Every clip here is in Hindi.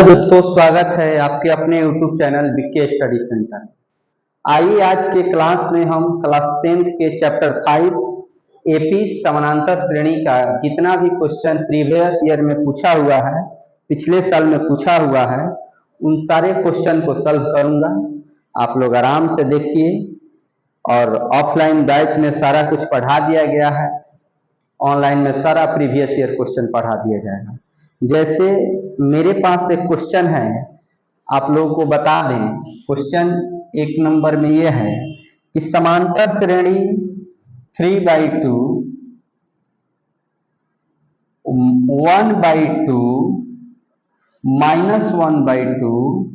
हेलो दोस्तों, स्वागत है आपके अपने YouTube channel BK study centre. आइए आज के क्लास में हम क्लास 10th के चैप्टर 5 एपी समानांतर श्रेणी का जितना भी क्वेश्चन प्रीवियस ईयर में पूछा हुआ है, पिछले साल में पूछा हुआ है, उन सारे क्वेश्चन को सॉल्व करूंगा। आप लोग आराम से देखिए। और ऑफलाइन बैच में सारा कुछ पढ़ा दिया गया है, ऑनलाइन में सारा प्रीवियस ईयर क्वेश्चन पढ़ा दिया जाएगा। जैसे मेरे पास एक क्वेश्चन है, आप लोगों को बता दें। क्वेश्चन 1 नंबर में ये है कि समांतर श्रेणी 3/2 1/2 -1/2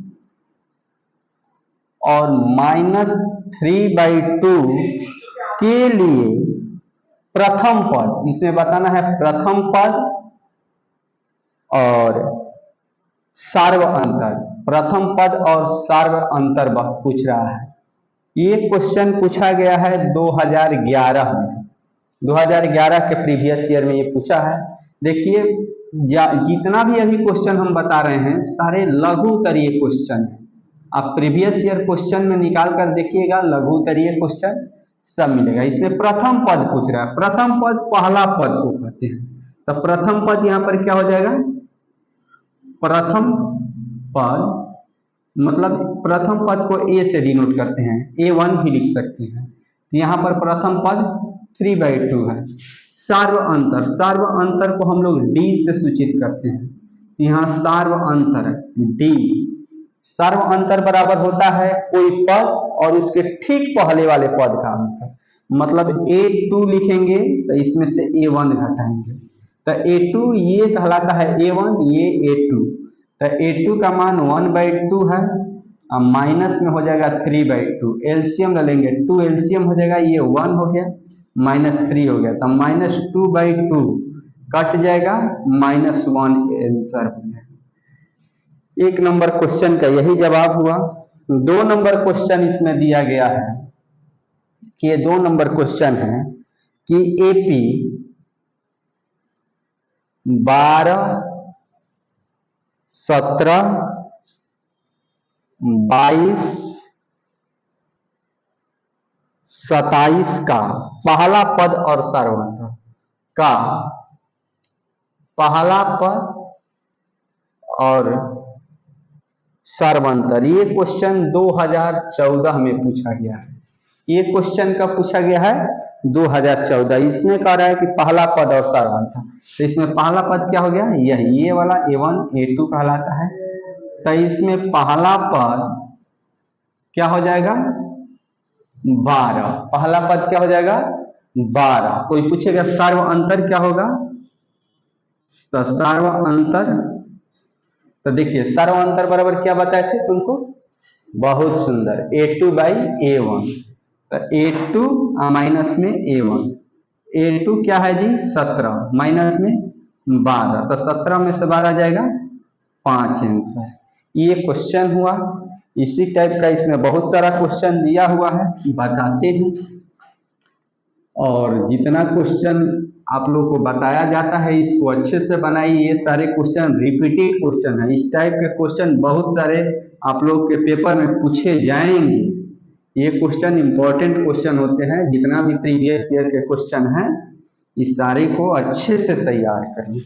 और -3/2 के लिए प्रथम पद, इसमें बताना है प्रथम पद और सार्व अंतर। प्रथम पद और सार्व अंतर पूछ रहा है। ये क्वेश्चन पूछा गया है 2011 में। 2011 के प्रीवियस ईयर में ये पूछा है। देखिए, जितना भी अभी क्वेश्चन हम बता रहे हैं सारे लघु उत्तरीय क्वेश्चन है। आप प्रीवियस ईयर क्वेश्चन में निकाल कर देखिएगा, लघु उत्तरीय क्वेश्चन सब मिलेगा। इसमें प्रथम पद पूछ रहा है। प्रथम पद पहला पद को कहते हैं। तो प्रथम पद यहाँ पर क्या हो जाएगा? प्रथम पद मतलब प्रथम पद को ए से डिनोट करते हैं, A1 भी लिख सकते हैं। तो यहाँ पर प्रथम पद 3/2 है। सार्व अंतर, सार्व अंतर को हम लोग डी से सूचित करते हैं। यहाँ सार्व अंतर डी, सार्व अंतर बराबर होता है कोई पद और उसके ठीक पहले वाले पद का अंतर। मतलब A2 लिखेंगे तो इसमें से A1 घटाएंगे, तो A2 ये कहलाता है A1, ये A2। तो A2 का मान 1/2 है, अब माइनस में हो जाएगा 3/2। एलसीएम ले लेंगे, 2 एलसीएम हो जाएगा, ये 1 हो गया, -3 हो गया, तो -2/2 कट जाएगा, -1 आंसर हो गया। 1 नंबर क्वेश्चन का यही जवाब हुआ। 2 नंबर क्वेश्चन इसमें दिया गया है कि ये 2 नंबर क्वेश्चन है कि एपी 12, 17, 22, 27 का पहला पद और सार्वंतर का पहला पद और सार्वंतर। ये क्वेश्चन 2014 में पूछा गया है। ये क्वेश्चन कब पूछा गया है? 2014। इसमें कह रहा है कि पहला पद और सार्वंतर। तो इसमें पहला पद क्या हो गया? यही ये वाला A1 A2 कहलाता है। तो इसमें पहला पद क्या हो जाएगा? 12। पहला पद क्या हो जाएगा? 12। कोई पूछेगा सार्व अंतर क्या होगा? तो सार्व अंतर, तो देखिए सार्व अंतर बराबर क्या बताए थे तुमको? बहुत सुंदर, A2/A1। तो A2 माइनस में A1। A2 क्या है जी? 17 माइनस में 12, तो 17 में से 12 जाएगा 5 आंसर। ये क्वेश्चन हुआ। इसी टाइप का इसमें बहुत सारा क्वेश्चन दिया हुआ है, बताते हैं। और जितना क्वेश्चन आप लोग को बताया जाता है इसको अच्छे से बनाइए। ये सारे क्वेश्चन रिपीटेड क्वेश्चन है। इस टाइप के क्वेश्चन बहुत सारे आप लोग के पेपर में पूछे जाएंगे। ये क्वेश्चन इंपॉर्टेंट क्वेश्चन होते हैं। जितना भी प्रीवियस ईयर के क्वेश्चन हैं इस सारे को अच्छे से तैयार करिए।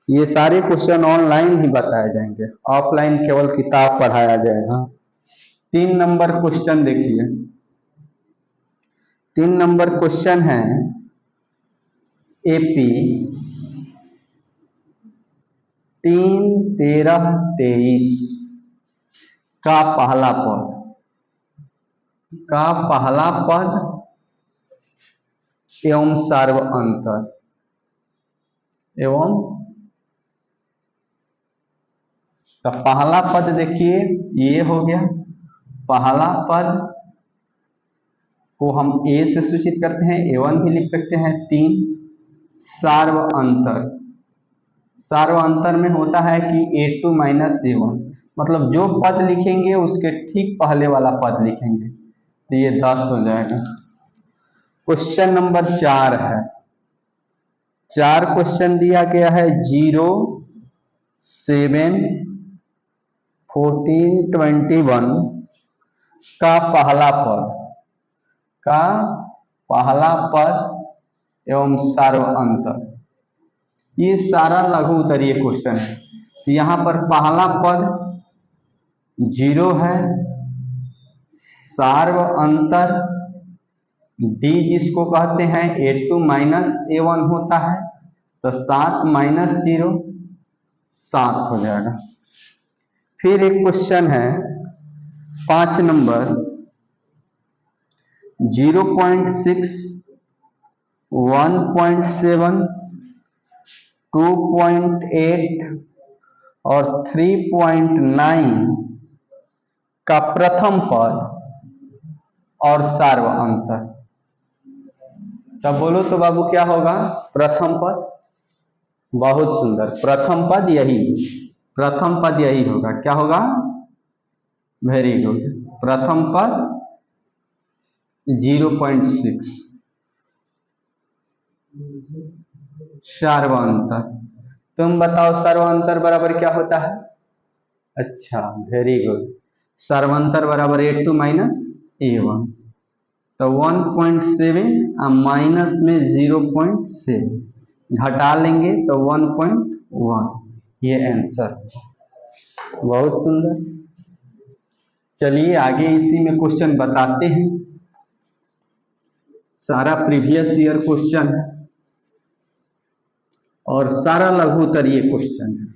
ये सारे क्वेश्चन ऑनलाइन ही बताए जाएंगे, ऑफलाइन केवल किताब पढ़ाया जाएगा। 3 नंबर क्वेश्चन देखिए। 3 नंबर क्वेश्चन है एपी 3, 13, 23 का पहला पद एवं सार्व अंतर एवं, तो पहला पद देखिए ये हो गया। पहला पद को हम A से सूचित करते हैं, A1 भी लिख सकते हैं। 3 सार्व अंतर, सार्व अंतर में होता है कि A2 माइनस A1, मतलब जो पद लिखेंगे उसके ठीक पहले वाला पद लिखेंगे, तो ये 10 हो जाएगा। क्वेश्चन नंबर 4 है। 4 क्वेश्चन दिया गया है 0, 7, 1421 का पहला पद एवं सार्व अंतर, ये सारा लघु उत्तरीय क्वेश्चन है। यहाँ पर पहला पद 0 है, सार्व अंतर d जिसको कहते हैं a2 माइनस a1 होता है, तो 7 माइनस 0 7 हो जाएगा। फिर एक क्वेश्चन है 5 नंबर 0.6 1.7 2.8 और 3.9 का प्रथम पद और सार्व अंतर। तब बोलो तो बाबू क्या होगा प्रथम पद? बहुत सुंदर, प्रथम पद यही होगा। क्या होगा? वेरी गुड, प्रथम पद 0.6 सार्वअंतर। तुम बताओ सार्वअंतर बराबर क्या होता है? अच्छा, वेरी गुड, सार्वअंतर बराबर a2 माइनस a1, तो 1.7 माइनस में 0.7 घटा लेंगे तो 1.1, ये आंसर। बहुत सुंदर। चलिए आगे इसी में क्वेश्चन बताते हैं। सारा प्रीवियस ईयर क्वेश्चन है और सारा लघु उत्तरीय क्वेश्चन है।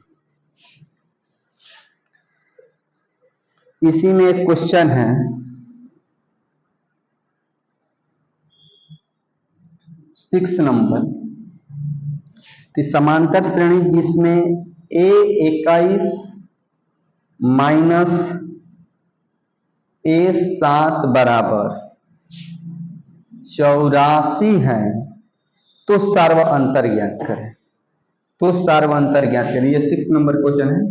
इसी में एक क्वेश्चन है 6 नंबर कि समांतर श्रेणी जिसमें a21 माइनस a7 बराबर 84 है, तो सार्व अंतर ज्ञात करें। ये 6 नंबर क्वेश्चन है,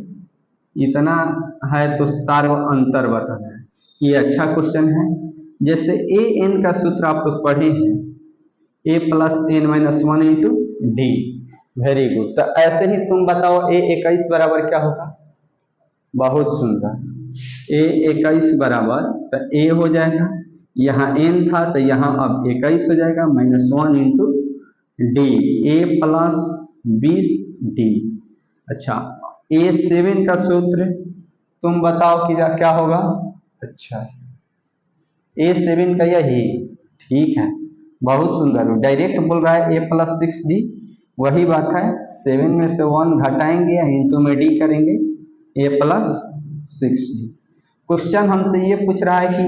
इतना है तो सार्व अंतर बताना है। ये अच्छा क्वेश्चन है। जैसे ए एन का सूत्र आप लोग पढ़े हैं, a plus n minus 1 into D. Very good. तो ऐसे ही तुम बताओ a21 बराबर क्या होगा? बहुत सुंदर, a21 बराबर तो a हो जाएगा, यहाँ n था तो यहाँ अब 21 हो जाएगा, minus 1 into D, a plus 20 D. अच्छा, a7 का सूत्र तुम बताओ कि क्या होगा? अच्छा, a7 का यही, ठीक है, बहुत सुंदर। डायरेक्ट बोल रहा है a प्लस 6d, वही बात है, 7 में से 1 घटाएंगे या इंटू में d करेंगे, a प्लस 6d। क्वेश्चन हमसे ये पूछ रहा है कि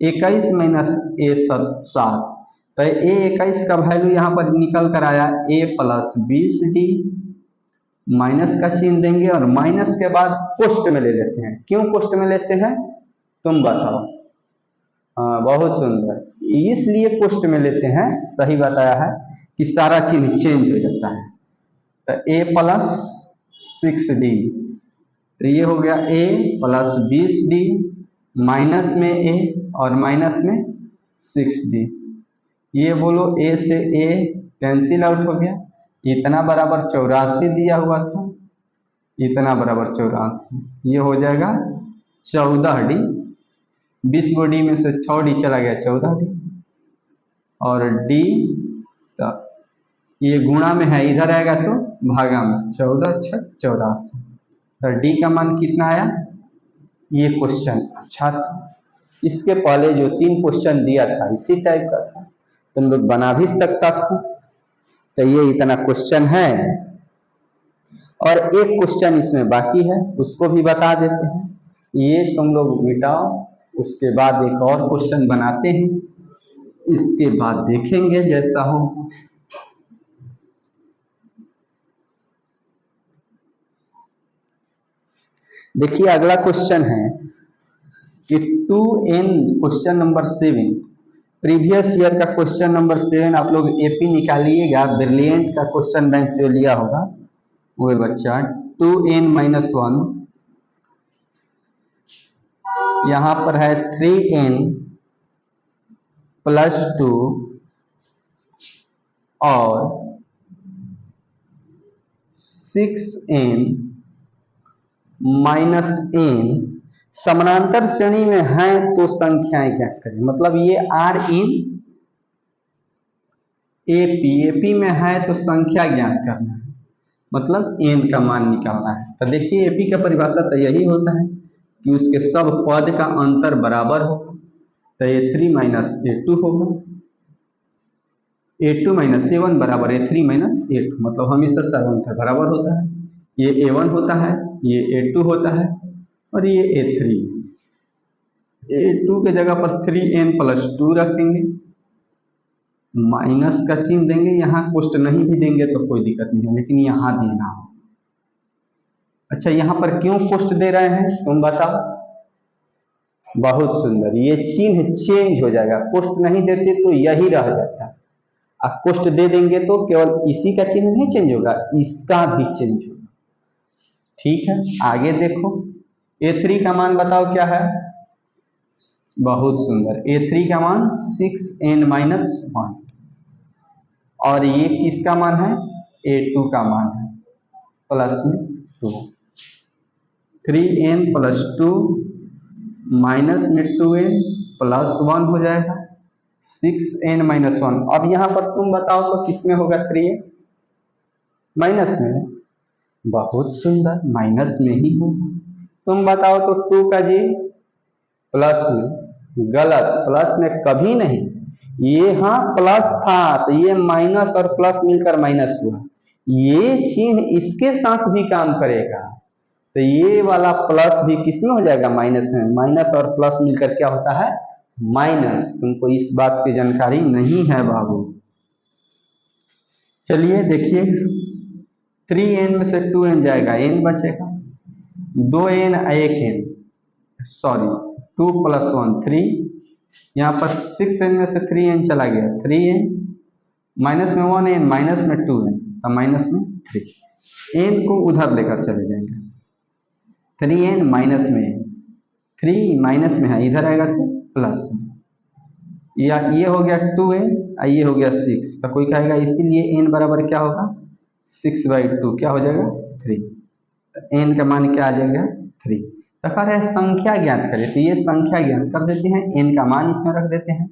a21 माइनस a7, तो a21 का वैल्यू यहाँ पर निकल कर आया a प्लस 20d, माइनस का चिन्ह देंगे और माइनस के बाद पोस्ट में ले लेते हैं। क्यों पोस्ट में लेते हैं तुम बताओ? हाँ, बहुत सुंदर, इसलिए पोस्ट में लेते हैं, सही बताया है कि सारा चिन्ह चेंज हो जाता है। तो a प्लस 6d, तो ये हो गया a प्लस 20d, माइनस में a और माइनस में 6d। ये बोलो a से a कैंसिल आउट हो गया, इतना बराबर 84 दिया हुआ था, इतना बराबर 84, ये हो जाएगा 14d, 20 को d में से 6d चला गया 14d, और d तो ये गुणा में है, इधर आएगा तो भागा में, 14 6 84, तो d का मान कितना आया? ये क्वेश्चन अच्छा था। इसके पहले जो 3 क्वेश्चन दिया था इसी टाइप का था, तुम लोग बना भी सकता था। तो ये इतना क्वेश्चन है और एक क्वेश्चन इसमें बाकी है, उसको भी बता देते हैं। ये तुम लोग मिटाओ, उसके बाद एक और क्वेश्चन बनाते हैं, इसके बाद देखेंगे जैसा हो। देखिए अगला क्वेश्चन है कि 2n, question number 7, previous year का क्वेश्चन नंबर 7 आप लोग एपी निकालिएगा, ब्रिलियंट का क्वेश्चन बैंक जो लिया होगा वो बच्चा 2n माइनस 1, यहाँ पर है 3n प्लस 2 और 6n माइनस एन समानांतर श्रेणी में है तो संख्याएं ज्ञात करें। मतलब ये आर इन एपी, एपी में है तो संख्या ज्ञात करना है, मतलब एन का मान निकालना है। तो देखिए एपी का परिभाषा तो यही होता है कि उसके सब पद का अंतर बराबर होगा। तो A3 माइनस A2 होगा, A2 माइनस A1 बराबर A3 माइनस A2, मतलब हमेशा सब अंतर बराबर होता है। ये A1 होता है, ये A2 होता है और ये A3। A2 के जगह पर 3n प्लस 2 रखेंगे, माइनस का चिन्ह देंगे, यहाँ कोष्ट नहीं भी देंगे तो कोई दिक्कत नहीं है, लेकिन यहाँ देना हो। अच्छा यहाँ पर क्यों कोष्ट दे रहे हैं तुम बताओ? बहुत सुंदर, ये चिन्ह चेंज हो जाएगा। कोष्ट नहीं देते तो यही रह जाता, अब कोष्ट दे देंगे तो केवल इसी का चिन्ह नहीं चेंज होगा, इसका भी चेंज होगा। ठीक है, आगे देखो A3 का मान बताओ क्या है? बहुत सुंदर, A3 का मान 6n माइनस 1 और ये किसका मान है? A2 का मान है, प्लस में 2, 3n प्लस 2 माइनस में 2n प्लस 1 हो जाएगा 6n माइनस 1। अब यहाँ पर तुम बताओ तो किसमें होगा 3n? माइनस में। बहुत सुंदर, माइनस में ही होगा। तुम बताओ तो 2 का जी प्लस में। गलत, प्लस में कभी नहीं, ये हाँ प्लस था तो ये माइनस और प्लस मिलकर माइनस हुआ, ये चिन्ह इसके साथ भी काम करेगा तो ये वाला प्लस भी किसमें हो जाएगा? माइनस में। माइनस और प्लस मिलकर क्या होता है? माइनस। तुमको इस बात की जानकारी नहीं है बाबू। चलिए देखिए 3n में से 2n जाएगा, n बचेगा, 2n 1n, सॉरी 2 प्लस 1 3, यहाँ पर 6n में से 3n चला गया 3n, माइनस में 1n, माइनस में 2n तो माइनस में 3, n को उधर लेकर चले जाएंगे, 3n माइनस में 3 माइनस में है, इधर आएगा तो प्लस में, या ये हो गया 2n, ये हो गया 6, तो कोई कहेगा इसीलिए n बराबर क्या होगा? 6/2 क्या हो जाएगा? 3, तो n का मान क्या आ जाएगा? 3। तो कह रहे हैं संख्या ज्ञात करें, तो ये संख्या ज्ञात कर देते हैं, n का मान इसमें रख देते हैं,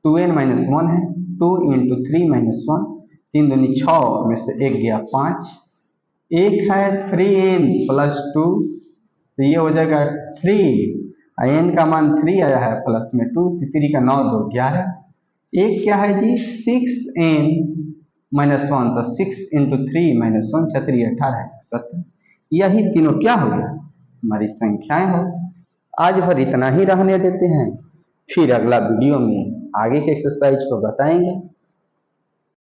2n माइनस 1 है, 2 इंटू 3 माइनस 1, 3 दूनी 6 में से 1 गया 5, एक है 3n प्लस 2, तो ये हो जाएगा 3, n का मान 3 आया है प्लस में 2, 3 का 9 2 11, एक क्या है जी 6n माइनस 1, तो 6 इंटू 3 माइनस 1 6 18 17, यही तीनों क्या हो गया? हमारी संख्याएं हो। आज भर इतना ही रहने देते हैं, फिर अगला वीडियो में आगे के एक्सरसाइज को बताएंगे।